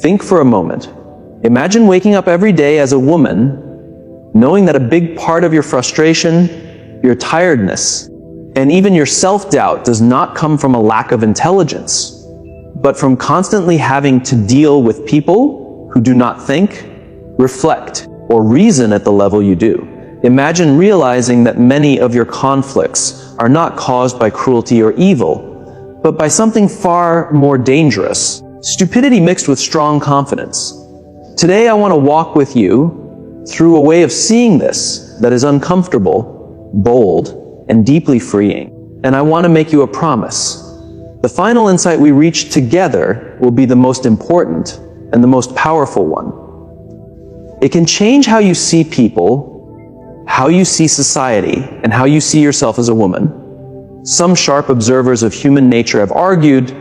Think for a moment. Imagine waking up every day as a woman, knowing that a big part of your frustration, your tiredness, and even your self-doubt does not come from a lack of intelligence, but from constantly having to deal with people who do not think, reflect, or reason at the level you do. Imagine realizing that many of your conflicts are not caused by cruelty or evil, but by something far more dangerous: stupidity mixed with strong confidence. Today I want to walk with you through a way of seeing this that is uncomfortable, bold, and deeply freeing. And I want to make you a promise. The final insight we reach together will be the most important and the most powerful one. It can change how you see people, how you see society, and how you see yourself as a woman. Some sharp observers of human nature have argued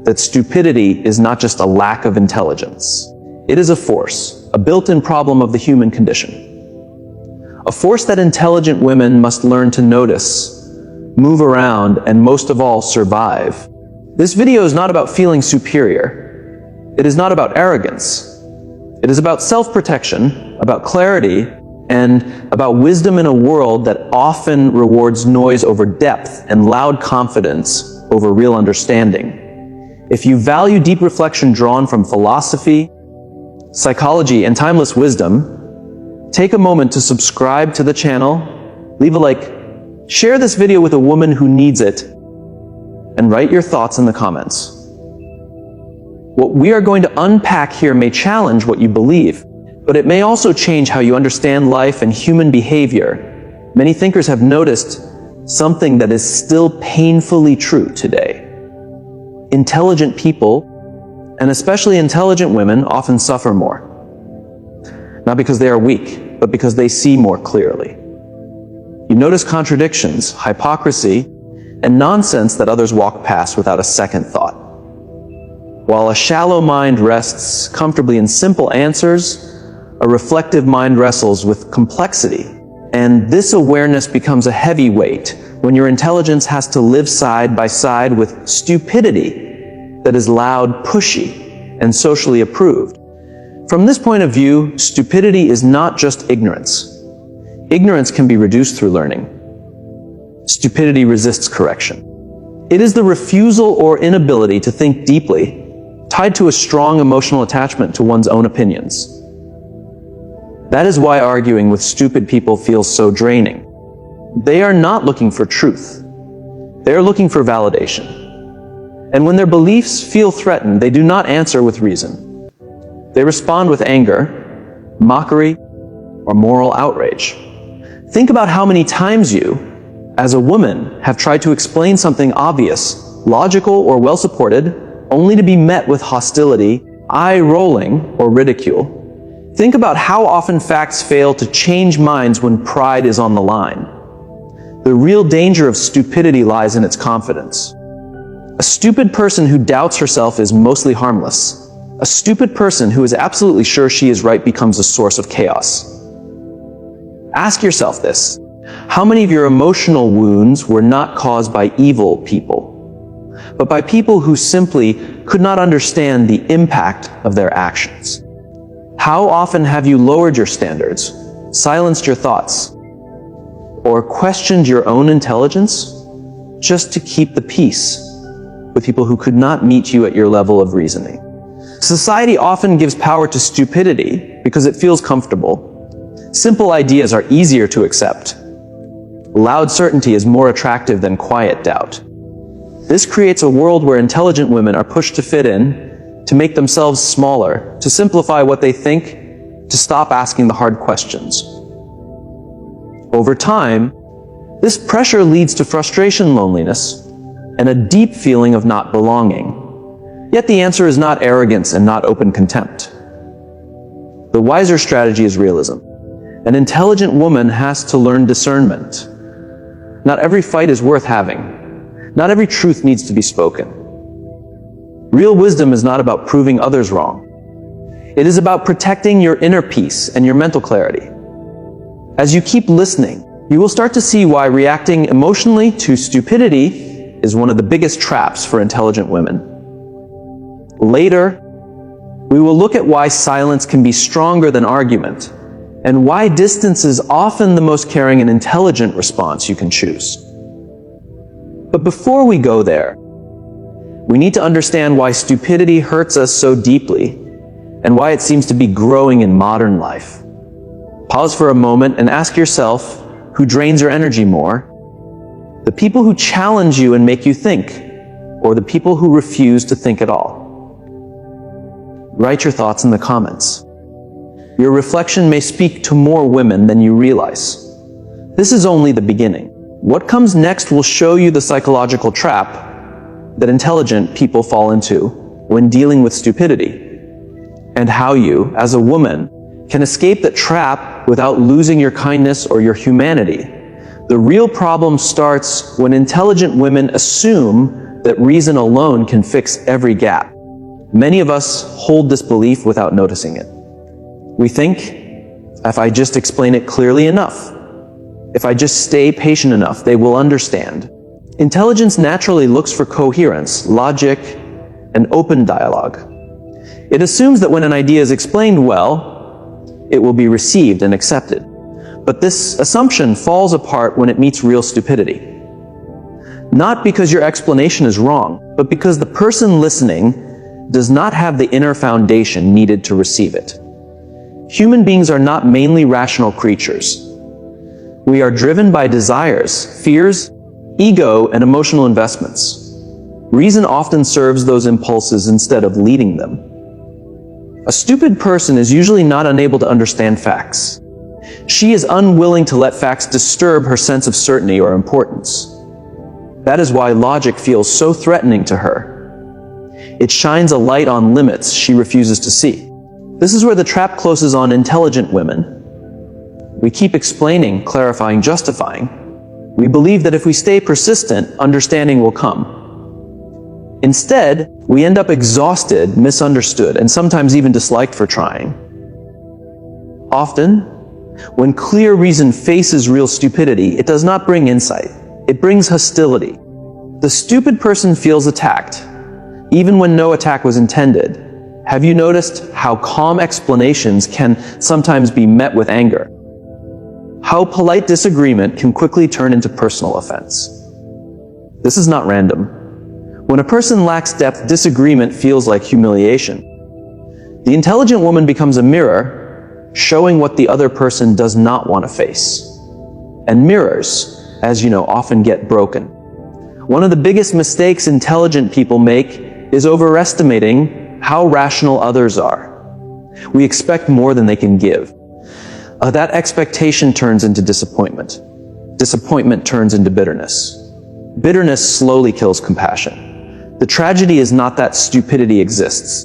that stupidity is not just a lack of intelligence. It is a force, a built-in problem of the human condition. A force that intelligent women must learn to notice, move around, and most of all, survive. This video is not about feeling superior. It is not about arrogance. It is about self-protection, about clarity, and about wisdom in a world that often rewards noise over depth and loud confidence over real understanding. If you value deep reflection drawn from philosophy, psychology, and timeless wisdom, take a moment to subscribe to the channel, leave a like, share this video with a woman who needs it, and write your thoughts in the comments. What we are going to unpack here may challenge what you believe, but it may also change how you understand life and human behavior. Many thinkers have noticed something that is still painfully true today. Intelligent people, and especially intelligent women, often suffer more. Not because they are weak, but because they see more clearly. You notice contradictions, hypocrisy, and nonsense that others walk past without a second thought. While a shallow mind rests comfortably in simple answers, a reflective mind wrestles with complexity. And this awareness becomes a heavy weight when your intelligence has to live side by side with stupidity that is loud, pushy, and socially approved. From this point of view, stupidity is not just ignorance. Ignorance can be reduced through learning. Stupidity resists correction. It is the refusal or inability to think deeply, tied to a strong emotional attachment to one's own opinions. That is why arguing with stupid people feels so draining. They are not looking for truth. They are looking for validation. And when their beliefs feel threatened, they do not answer with reason. They respond with anger, mockery, or moral outrage. Think about how many times you, as a woman, have tried to explain something obvious, logical, or well-supported, only to be met with hostility, eye-rolling, or ridicule. Think about how often facts fail to change minds when pride is on the line. The real danger of stupidity lies in its confidence. A stupid person who doubts herself is mostly harmless. A stupid person who is absolutely sure she is right becomes a source of chaos. Ask yourself this: how many of your emotional wounds were not caused by evil people, but by people who simply could not understand the impact of their actions? How often have you lowered your standards, silenced your thoughts, or questioned your own intelligence just to keep the peace with people who could not meet you at your level of reasoning? Society often gives power to stupidity because it feels comfortable. Simple ideas are easier to accept. Loud certainty is more attractive than quiet doubt. This creates a world where intelligent women are pushed to fit in, to make themselves smaller, to simplify what they think, to stop asking the hard questions. Over time, this pressure leads to frustration, loneliness, and a deep feeling of not belonging. Yet the answer is not arrogance and not open contempt. The wiser strategy is realism. An intelligent woman has to learn discernment. Not every fight is worth having. Not every truth needs to be spoken. Real wisdom is not about proving others wrong. It is about protecting your inner peace and your mental clarity. As you keep listening, you will start to see why reacting emotionally to stupidity is one of the biggest traps for intelligent women. Later, We will look at why silence can be stronger than argument, and why distance is often the most caring and intelligent response you can choose. But before we go there, we need to understand why stupidity hurts us so deeply, and why it seems to be growing in modern life. Pause for a moment and ask yourself, who drains your energy more? The people who challenge you and make you think, or the people who refuse to think at all? Write your thoughts in the comments. Your reflection may speak to more women than you realize. This is only the beginning. What comes next will show you the psychological trap that intelligent people fall into when dealing with stupidity, and how you, as a woman, can escape that trap without losing your kindness or your humanity. The real problem starts when intelligent women assume that reason alone can fix every gap. Many of us hold this belief without noticing it. We think, if I just explain it clearly enough, if I just stay patient enough, they will understand. Intelligence naturally looks for coherence, logic, and open dialogue. It assumes that when an idea is explained well, it will be received and accepted. But this assumption falls apart when it meets real stupidity. Not because your explanation is wrong, but because the person listening does not have the inner foundation needed to receive it. Human beings are not mainly rational creatures. We are driven by desires, fears, ego, and emotional investments. Reason often serves those impulses instead of leading them. A stupid person is usually not unable to understand facts. She is unwilling to let facts disturb her sense of certainty or importance. That is why logic feels so threatening to her. It shines a light on limits she refuses to see. This is where the trap closes on intelligent women. We keep explaining, clarifying, justifying. We believe that if we stay persistent, understanding will come. Instead, we end up exhausted, misunderstood, and sometimes even disliked for trying. Often, when clear reason faces real stupidity, it does not bring insight. It brings hostility. The stupid person feels attacked, even when no attack was intended. Have you noticed how calm explanations can sometimes be met with anger? How polite disagreement can quickly turn into personal offense? This is not random. When a person lacks depth, disagreement feels like humiliation. The intelligent woman becomes a mirror, showing what the other person does not want to face. And mirrors, as you know, often get broken. One of the biggest mistakes intelligent people make is overestimating how rational others are. We expect more than they can give. That expectation turns into disappointment. Disappointment turns into bitterness. Bitterness slowly kills compassion. The tragedy is not that stupidity exists.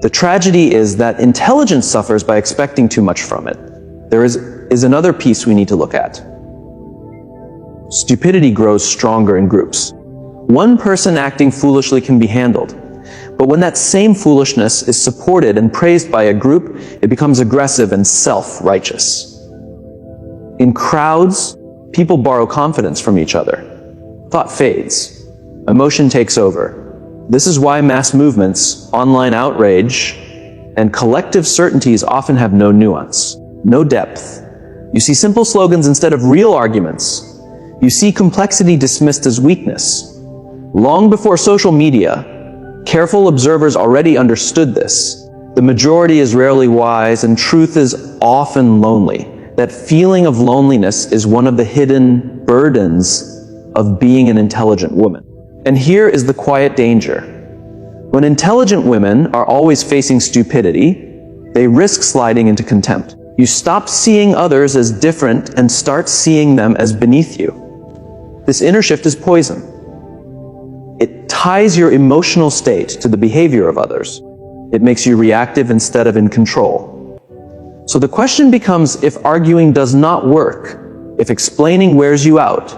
The tragedy is that intelligence suffers by expecting too much from it. There is another piece we need to look at. Stupidity grows stronger in groups. One person acting foolishly can be handled. But when that same foolishness is supported and praised by a group, it becomes aggressive and self-righteous. In crowds, people borrow confidence from each other. Thought fades. Emotion takes over. This is why mass movements, online outrage, and collective certainties often have no nuance, no depth. You see simple slogans instead of real arguments. You see complexity dismissed as weakness. Long before social media, careful observers already understood this. The majority is rarely wise, and truth is often lonely. That feeling of loneliness is one of the hidden burdens of being an intelligent woman. And here is the quiet danger. When intelligent women are always facing stupidity, they risk sliding into contempt. You stop seeing others as different and start seeing them as beneath you. This inner shift is poison. It ties your emotional state to the behavior of others. It makes you reactive instead of in control. So the question becomes, if arguing does not work, if explaining wears you out,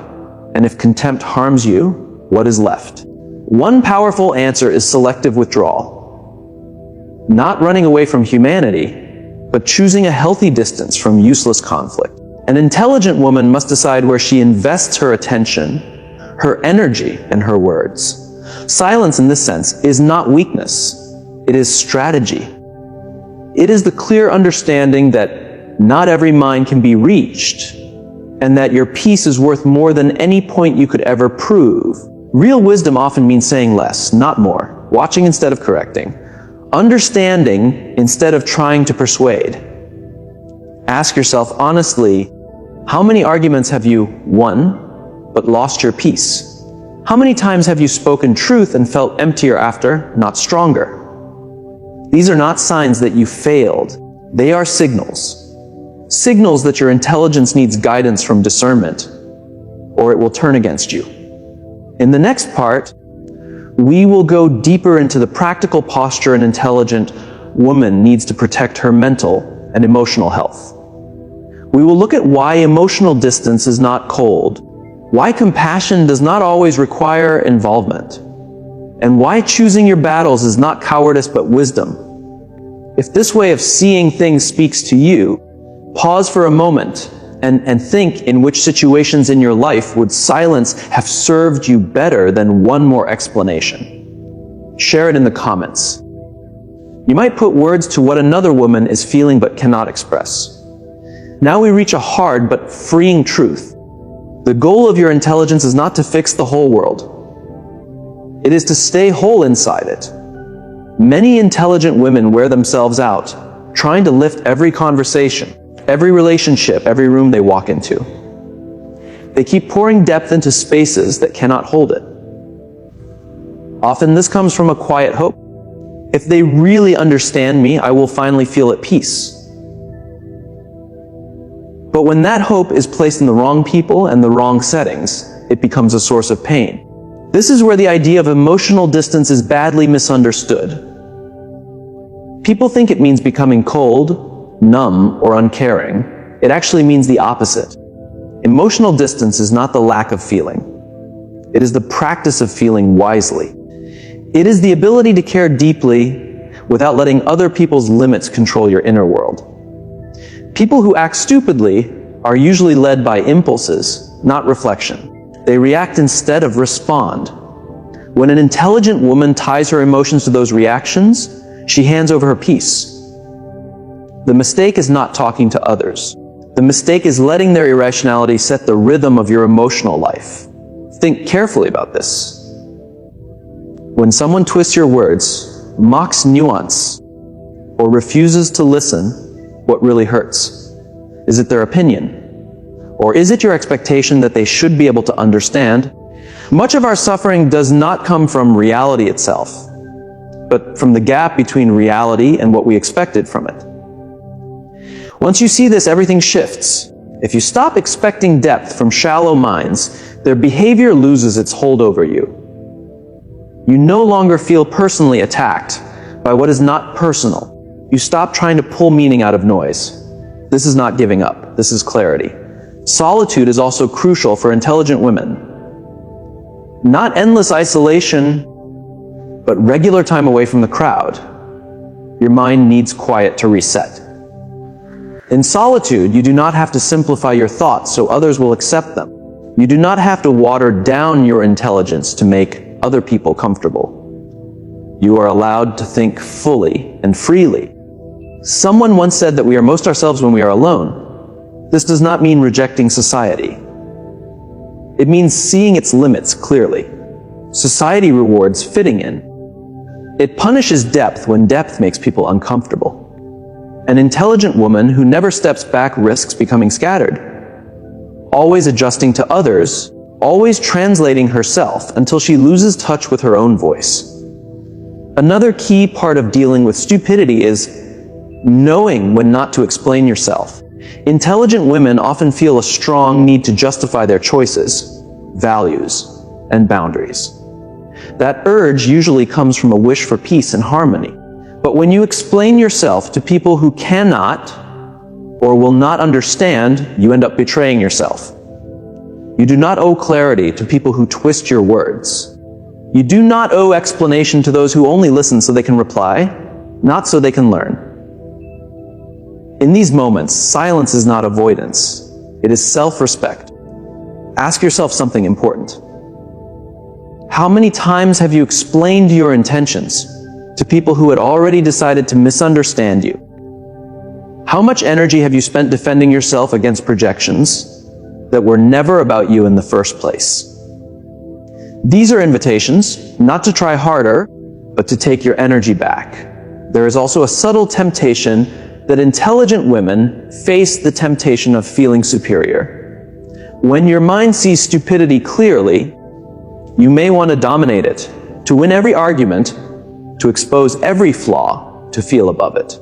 and if contempt harms you, what is left? One powerful answer is selective withdrawal. Not running away from humanity, but choosing a healthy distance from useless conflict. An intelligent woman must decide where she invests her attention, her energy, and her words. Silence in this sense is not weakness. It is strategy. It is the clear understanding that not every mind can be reached, and that your peace is worth more than any point you could ever prove. Real wisdom often means saying less, not more, watching instead of correcting, understanding instead of trying to persuade. Ask yourself honestly, how many arguments have you won, but lost your peace? How many times have you spoken truth and felt emptier after, not stronger? These are not signs that you failed. They are signals. Signals that your intelligence needs guidance from discernment, or it will turn against you. In the next part, we will go deeper into the practical posture an intelligent woman needs to protect her mental and emotional health. We will look at why emotional distance is not cold, why compassion does not always require involvement, and why choosing your battles is not cowardice but wisdom. If this way of seeing things speaks to you, pause for a moment and think in which situations in your life would silence have served you better than one more explanation. Share it in the comments. You might put words to what another woman is feeling but cannot express. Now we reach a hard but freeing truth. The goal of your intelligence is not to fix the whole world. It is to stay whole inside it. Many intelligent women wear themselves out, trying to lift every conversation, every relationship, every room they walk into. They keep pouring depth into spaces that cannot hold it. Often this comes from a quiet hope. If they really understand me, I will finally feel at peace. But when that hope is placed in the wrong people and the wrong settings, it becomes a source of pain. This is where the idea of emotional distance is badly misunderstood. People think it means becoming cold, numb, or uncaring. It actually means the opposite. Emotional distance is not the lack of feeling. It is the practice of feeling wisely. It is the ability to care deeply without letting other people's limits control your inner world. People who act stupidly are usually led by impulses, not reflection. They react instead of respond. When an intelligent woman ties her emotions to those reactions, she hands over her peace. The mistake is not talking to others. The mistake is letting their irrationality set the rhythm of your emotional life. Think carefully about this. When someone twists your words, mocks nuance, or refuses to listen, what really hurts? Is it their opinion? Or is it your expectation that they should be able to understand? Much of our suffering does not come from reality itself, but from the gap between reality and what we expected from it. Once you see this, everything shifts. If you stop expecting depth from shallow minds, their behavior loses its hold over you. You no longer feel personally attacked by what is not personal. You stop trying to pull meaning out of noise. This is not giving up. This is clarity. Solitude is also crucial for intelligent women. Not endless isolation, but regular time away from the crowd. Your mind needs quiet to reset. In solitude, you do not have to simplify your thoughts so others will accept them. You do not have to water down your intelligence to make other people comfortable. You are allowed to think fully and freely. Someone once said that we are most ourselves when we are alone. This does not mean rejecting society. It means seeing its limits clearly. Society rewards fitting in. It punishes depth when depth makes people uncomfortable. An intelligent woman who never steps back risks becoming scattered, always adjusting to others, always translating herself until she loses touch with her own voice. Another key part of dealing with stupidity is knowing when not to explain yourself. Intelligent women often feel a strong need to justify their choices, values, and boundaries. That urge usually comes from a wish for peace and harmony. But when you explain yourself to people who cannot or will not understand, you end up betraying yourself. You do not owe clarity to people who twist your words. You do not owe explanation to those who only listen so they can reply, not so they can learn. In these moments, silence is not avoidance. It is self-respect. Ask yourself something important. How many times have you explained your intentions to people who had already decided to misunderstand you? How much energy have you spent defending yourself against projections that were never about you in the first place? These are invitations, not to try harder, but to take your energy back. There is also a subtle temptation that intelligent women face, the temptation of feeling superior. When your mind sees stupidity clearly, you may want to dominate it, to win every argument, to expose every flaw, to feel above it.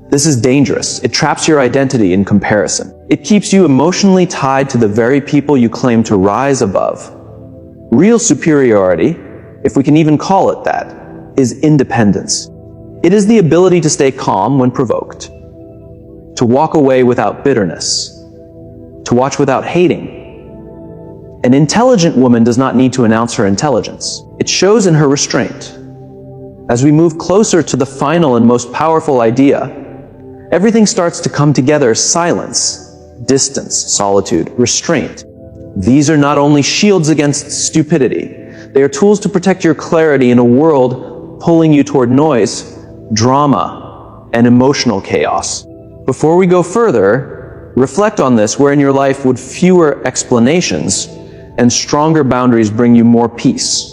This is dangerous. It traps your identity in comparison. It keeps you emotionally tied to the very people you claim to rise above. Real superiority, if we can even call it that, is independence. It is the ability to stay calm when provoked, to walk away without bitterness, to watch without hating. An intelligent woman does not need to announce her intelligence. It shows in her restraint. As we move closer to the final and most powerful idea, everything starts to come together: silence, distance, solitude, restraint. These are not only shields against stupidity, they are tools to protect your clarity in a world pulling you toward noise, drama, and emotional chaos. Before we go further, reflect on this. Where in your life would fewer explanations and stronger boundaries bring you more peace?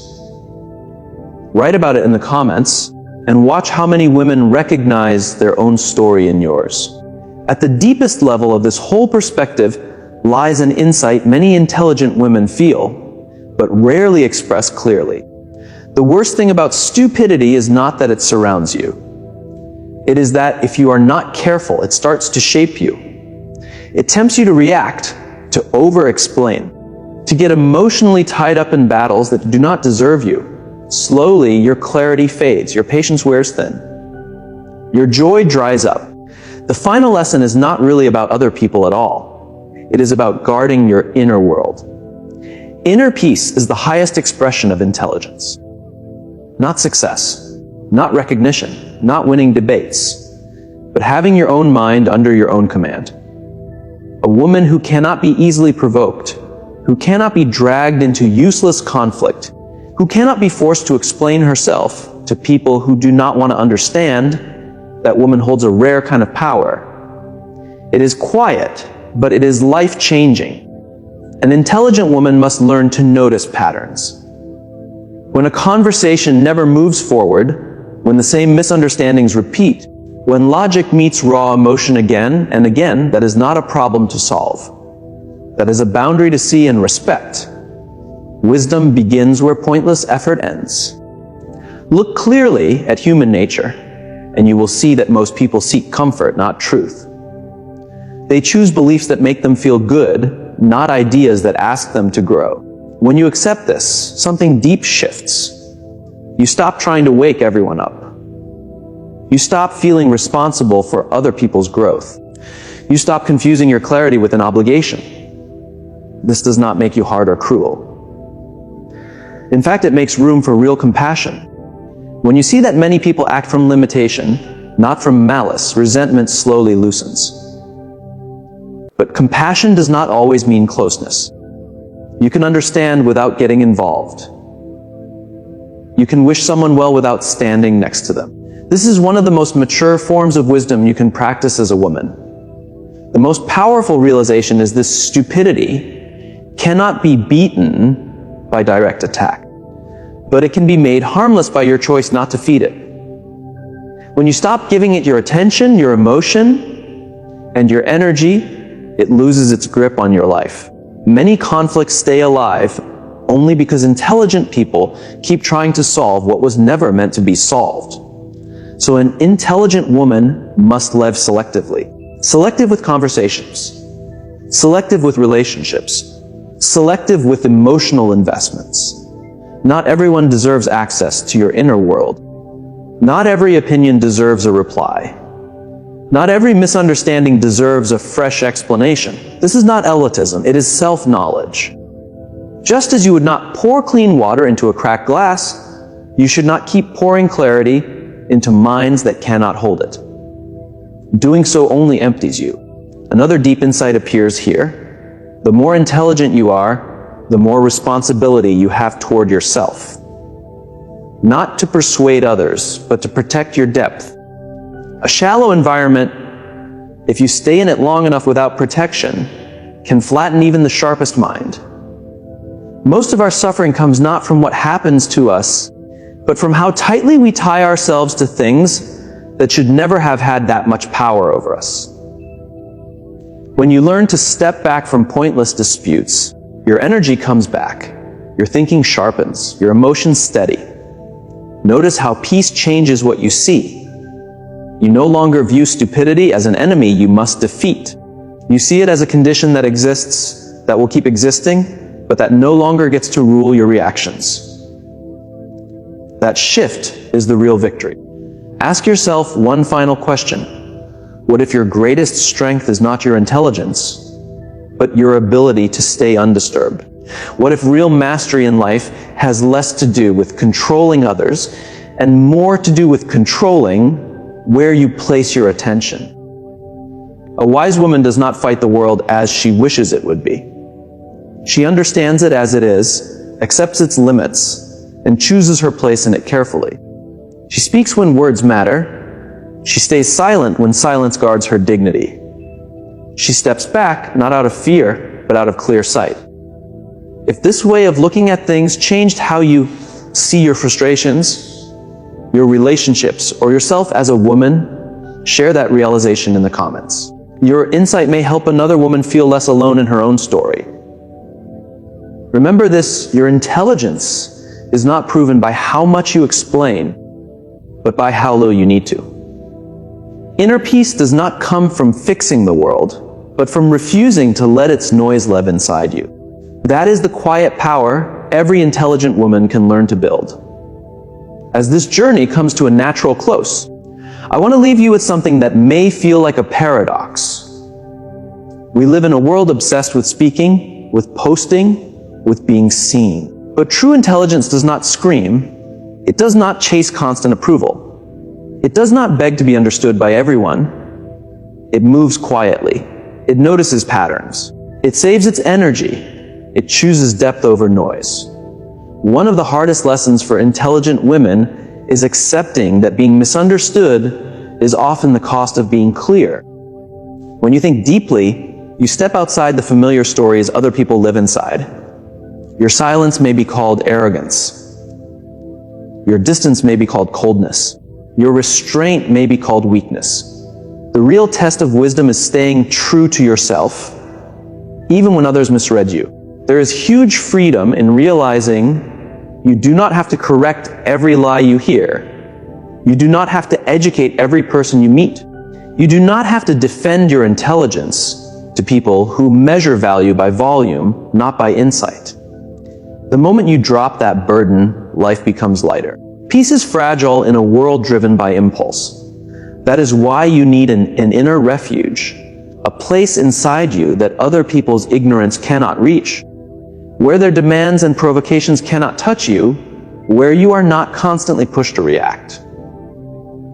Write about it in the comments, and watch how many women recognize their own story in yours. At the deepest level of this whole perspective lies an insight many intelligent women feel, but rarely express clearly. The worst thing about stupidity is not that it surrounds you. It is that if you are not careful, it starts to shape you. It tempts you to react, to over-explain, to get emotionally tied up in battles that do not deserve you. Slowly, your clarity fades, your patience wears thin, your joy dries up. The final lesson is not really about other people at all. It is about guarding your inner world. Inner peace is the highest expression of intelligence. Not success, not recognition, not winning debates, but having your own mind under your own command. A woman who cannot be easily provoked, who cannot be dragged into useless conflict, who cannot be forced to explain herself to people who do not want to understand, that woman holds a rare kind of power. It is quiet, but it is life-changing. An intelligent woman must learn to notice patterns. When a conversation never moves forward, when the same misunderstandings repeat, when logic meets raw emotion again and again, that is not a problem to solve. That is a boundary to see and respect. Wisdom begins where pointless effort ends. Look clearly at human nature, and you will see that most people seek comfort, not truth. They choose beliefs that make them feel good, not ideas that ask them to grow. When you accept this, something deep shifts. You stop trying to wake everyone up. You stop feeling responsible for other people's growth. You stop confusing your clarity with an obligation. This does not make you hard or cruel. In fact, it makes room for real compassion. When you see that many people act from limitation, not from malice, resentment slowly loosens. But compassion does not always mean closeness. You can understand without getting involved. You can wish someone well without standing next to them. This is one of the most mature forms of wisdom you can practice as a woman. The most powerful realization is this: stupidity cannot be beaten by direct attack, but it can be made harmless by your choice not to feed it. When you stop giving it your attention, your emotion, and your energy, it loses its grip on your life. Many conflicts stay alive only because intelligent people keep trying to solve what was never meant to be solved. So an intelligent woman must live selectively. Selective with conversations, selective with relationships, selective with emotional investments. Not everyone deserves access to your inner world. Not every opinion deserves a reply. Not every misunderstanding deserves a fresh explanation. This is not elitism, it is self-knowledge. Just as you would not pour clean water into a cracked glass, you should not keep pouring clarity into minds that cannot hold it. Doing so only empties you. Another deep insight appears here. The more intelligent you are, the more responsibility you have toward yourself. Not to persuade others, but to protect your depth. A shallow environment if you stay in it long enough without protection, can flatten even the sharpest mind. Most of our suffering comes not from what happens to us, but from how tightly we tie ourselves to things that should never have had that much power over us. When you learn to step back from pointless disputes, your energy comes back, your thinking sharpens, your emotions steady. Notice how peace changes what you see. You no longer view stupidity as an enemy you must defeat. You see it as a condition that exists, that will keep existing, but that no longer gets to rule your reactions. That shift is the real victory. Ask yourself one final question. What if your greatest strength is not your intelligence, but your ability to stay undisturbed? What if real mastery in life has less to do with controlling others and more to do with controlling where you place your attention? A wise woman does not fight the world as she wishes it would be. She understands it as it is, accepts its limits, and chooses her place in it carefully. She speaks when words matter. She stays silent when silence guards her dignity. She steps back, not out of fear, but out of clear sight. If this way of looking at things changed how you see your frustrations, your relationships, or yourself as a woman, share that realization in the comments. Your insight may help another woman feel less alone in her own story. Remember this, your intelligence is not proven by how much you explain, but by how little you need to. Inner peace does not come from fixing the world, but from refusing to let its noise live inside you. That is the quiet power every intelligent woman can learn to build. As this journey comes to a natural close, I want to leave you with something that may feel like a paradox. We live in a world obsessed with speaking, with posting, with being seen. But true intelligence does not scream. It does not chase constant approval. It does not beg to be understood by everyone. It moves quietly. It notices patterns. It saves its energy. It chooses depth over noise. One of the hardest lessons for intelligent women is accepting that being misunderstood is often the cost of being clear. When you think deeply, you step outside the familiar stories other people live inside. Your silence may be called arrogance. Your distance may be called coldness. Your restraint may be called weakness. The real test of wisdom is staying true to yourself, even when others misread you. There is huge freedom in realizing you do not have to correct every lie you hear. You do not have to educate every person you meet. You do not have to defend your intelligence to people who measure value by volume, not by insight. The moment you drop that burden, life becomes lighter. Peace is fragile in a world driven by impulse. That is why you need an inner refuge, a place inside you that other people's ignorance cannot reach, where their demands and provocations cannot touch you, where you are not constantly pushed to react.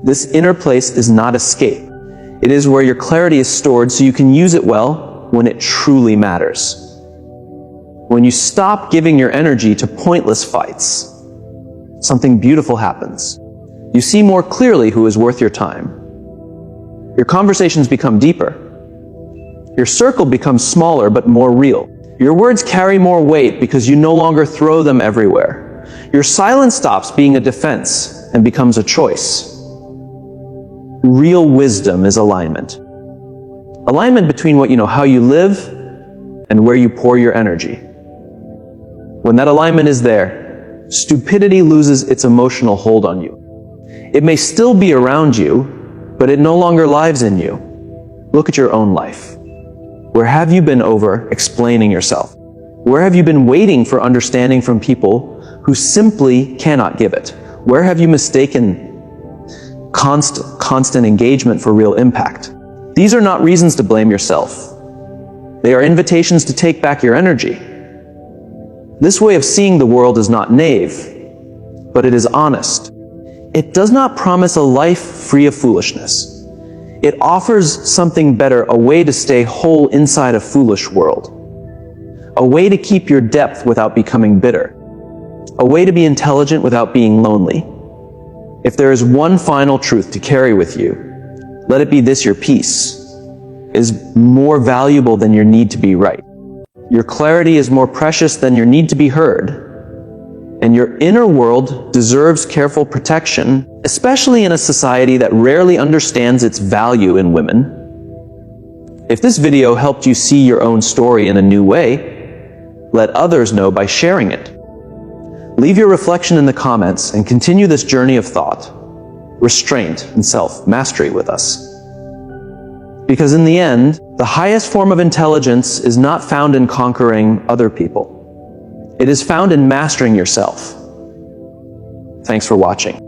This inner place is not escape. It is where your clarity is stored so you can use it well when it truly matters. When you stop giving your energy to pointless fights, something beautiful happens. You see more clearly who is worth your time. Your conversations become deeper. Your circle becomes smaller but more real. Your words carry more weight because you no longer throw them everywhere. Your silence stops being a defense and becomes a choice. Real wisdom is alignment. Alignment between what you know, how you live, and where you pour your energy. When that alignment is there, stupidity loses its emotional hold on you. It may still be around you, but it no longer lives in you. Look at your own life. Where have you been over-explaining yourself? Where have you been waiting for understanding from people who simply cannot give it? Where have you mistaken constant engagement for real impact? These are not reasons to blame yourself. They are invitations to take back your energy. This way of seeing the world is not naive, but it is honest. It does not promise a life free of foolishness. It offers something better, a way to stay whole inside a foolish world. A way to keep your depth without becoming bitter. A way to be intelligent without being lonely. If there is one final truth to carry with you, let it be this: your peace is more valuable than your need to be right. Your clarity is more precious than your need to be heard. And your inner world deserves careful protection, especially in a society that rarely understands its value in women. If this video helped you see your own story in a new way, let others know by sharing it. Leave your reflection in the comments and continue this journey of thought, restraint, and self-mastery with us. Because in the end, the highest form of intelligence is not found in conquering other people. It is found in mastering yourself. Thanks for watching.